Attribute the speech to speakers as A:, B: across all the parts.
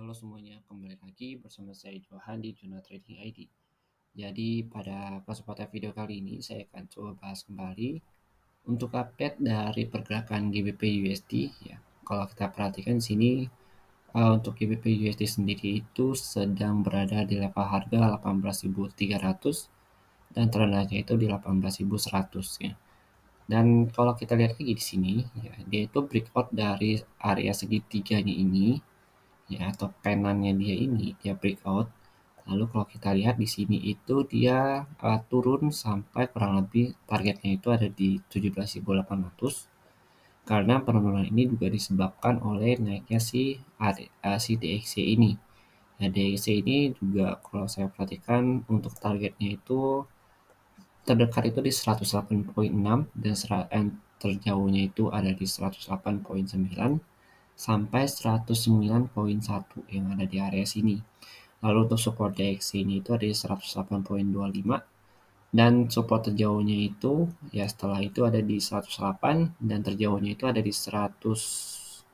A: Halo semuanya, kembali lagi bersama saya Johan di Jurnal Trading ID. Jadi pada kesempatan video kali ini saya akan coba bahas kembali untuk update dari pergerakan GBP USD ya. Kalau kita perhatikan di sini untuk GBP USD sendiri itu sedang berada di level harga 18.300 dan terendahnya itu di 18.100 ya. Dan kalau kita lihat lagi di sini ya, dia itu breakout dari area segitiganya ini ya, atau penannya dia ini dia breakout. Lalu kalau kita lihat di sini itu dia turun sampai kurang lebih targetnya itu ada di 17.800 karena penurunan ini juga disebabkan oleh naiknya si DXY ini. Nah, DXY ini juga kalau saya perhatikan untuk targetnya itu terdekat itu di 108.6 dan terjauhnya itu ada di 108.9 sampai 109.1 yang ada di area sini. Lalu untuk support DXY ini itu ada di 108.25 dan support terjauhnya itu ya setelah itu ada di 108 dan terjauhnya itu ada di 107.6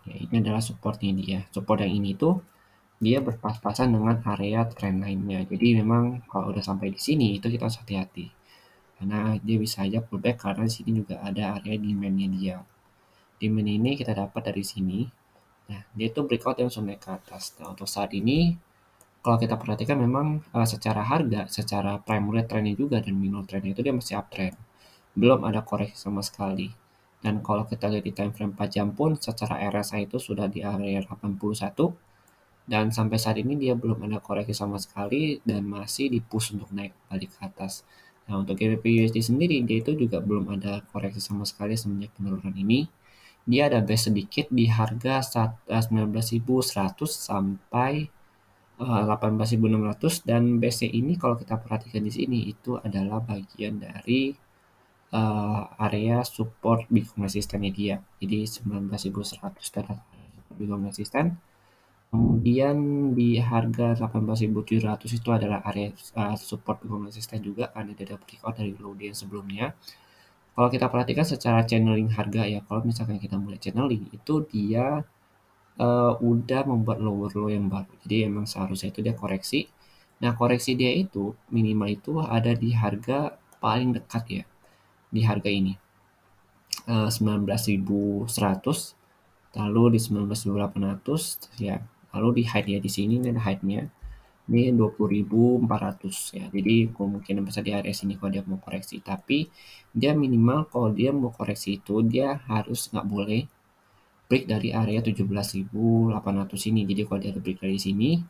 A: ya, ini adalah supportnya dia. Support yang ini tuh dia berpas-pasan dengan area trend lainnya. Jadi memang kalau udah sampai di sini itu kita harus hati-hati karena dia bisa aja pullback karena di sini juga ada area demand-nya dia. Demand ini kita dapat dari sini. Nah, dia itu breakout yang langsung naik ke atas. Nah, untuk saat ini kalau kita perhatikan memang secara harga, secara primary trendnya juga dan minor trendnya itu dia masih uptrend. Belum ada koreksi sama sekali. Dan kalau kita lihat di time frame 4 jam pun secara RSI itu sudah di area 81 dan sampai saat ini dia belum ada koreksi sama sekali dan masih di-push untuk naik balik ke atas. Nah, untuk GBP USD sendiri dia itu juga belum ada koreksi sama sekali semenjak penurunan ini. Dia ada base sedikit di harga 19.100 sampai 18.600 dan BC ini kalau kita perhatikan di sini itu adalah bagian dari area support Bitcoin resistannya dia. Jadi 19.100 adalah Bitcoin resisten. Kemudian di harga 18.700 itu adalah area support Bitcoin resisten juga karena dia ada breakout dari low day yang sebelumnya. Kalau kita perhatikan secara channeling harga ya, kalau misalkan kita mulai channeling itu dia udah membuat lower low yang baru. Jadi emang seharusnya itu dia koreksi. Nah, koreksi dia itu minimal itu ada di harga paling dekat ya, di harga ini. 19.100, lalu di 19.800 ya. Lalu di height-nya di sini ini ada height-nya. Ini 20.400 ya. Jadi kemungkinan besar di area sini kalau dia mau koreksi. Tapi dia minimal kalau dia mau koreksi itu dia harus nggak boleh break dari area 17.800 ini. Jadi kalau dia ada break dari sini,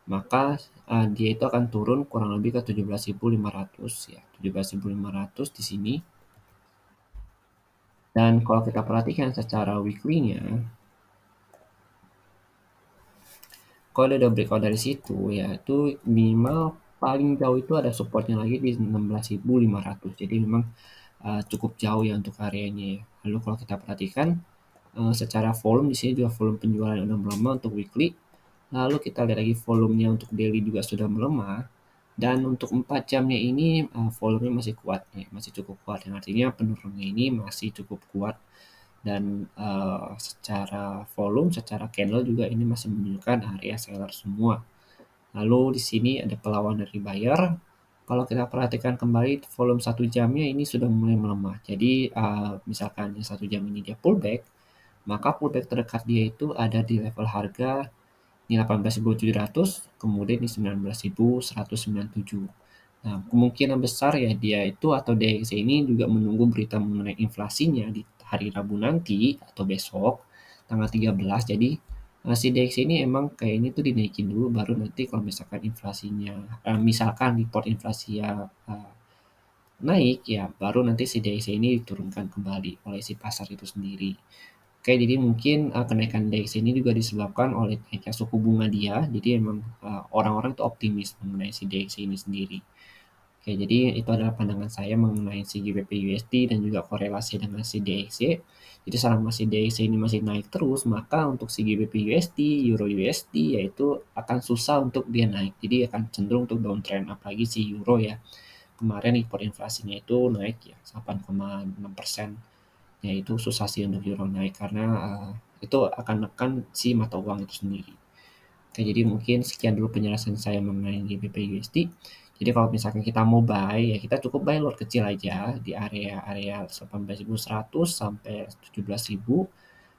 A: maka dia itu akan turun kurang lebih ke 17.500 ya. 17.500 di sini. Dan kalau kita perhatikan secara weekly-nya, kalau dia udah breakout dari situ ya itu minimal paling jauh itu ada supportnya lagi di 16.500. Jadi memang cukup jauh ya untuk areanya ya. Lalu kalau kita perhatikan secara volume di sini juga volume penjualan udah melemah untuk weekly. Lalu kita lihat lagi volumenya untuk daily juga sudah melemah. Dan untuk 4 jamnya ini volumenya masih kuat ya, masih cukup kuat. Yang artinya penurunannya ini masih cukup kuat. Dan secara volume, secara candle juga ini masih menunjukkan area seller semua. Lalu di sini ada perlawanan dari buyer. Kalau kita perhatikan kembali volume 1 jamnya ini sudah mulai melemah. Jadi misalkan yang 1 jam ini dia pullback, maka pullback terdekat dia itu ada di level harga di 18.700, kemudian di 19.197. Nah, kemungkinan besar ya dia itu atau DXY ini juga menunggu berita mengenai inflasinya di hari Rabu nanti atau besok tanggal 13. Jadi si DXY ini emang kayak ini tuh dinaikin dulu baru nanti kalau misalkan inflasinya misalkan report inflasi ya naik ya baru nanti si DXY ini diturunkan kembali oleh si pasar itu sendiri. Oke, jadi mungkin kenaikan DXY ini juga disebabkan oleh naiknya suku bunga dia. Jadi emang orang-orang itu optimis mengenai si DXY ini sendiri. Oke, jadi itu adalah pandangan saya mengenai si GBP USD dan juga korelasi dengan si DXY. Jadi selama si DXY ini masih naik terus, maka untuk si GBP USD, Euro USD yaitu akan susah untuk dia naik. Jadi akan cenderung untuk downtrend, apalagi si Euro ya. Kemarin import inflasinya itu naik ya 8,6%. ya itu susah sih untuk euro naik karena, itu akan nekan si mata uang itu sendiri. Oke, jadi mungkin sekian dulu penjelasan saya mengenai GBP USD. Jadi kalau misalkan kita mau buy, ya kita cukup buy lot kecil aja di area-area 18.100 sampai 17.000.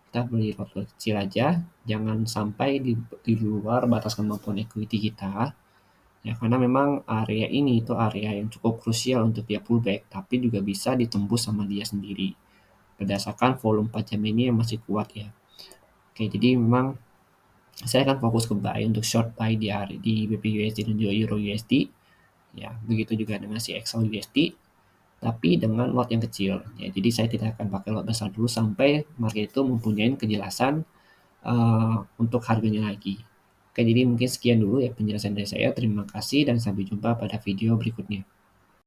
A: Kita beli lot-lot kecil aja, jangan sampai di luar batas kemampuan equity kita. Ya, karena memang area ini itu area yang cukup krusial untuk dia pullback, tapi juga bisa ditembus sama dia sendiri. Berdasarkan volume 4 jam ini yang masih kuat ya. Oke, jadi memang saya akan fokus ke buy untuk short buy di BPUSD dan juga Euro USD. Ya, begitu juga dengan si XAU USD, tapi dengan lot yang kecil. Ya, jadi saya tidak akan pakai lot besar dulu sampai market itu mempunyai kejelasan untuk harganya lagi. Oke, jadi mungkin sekian dulu ya penjelasan dari saya. Terima kasih dan sampai jumpa pada video berikutnya.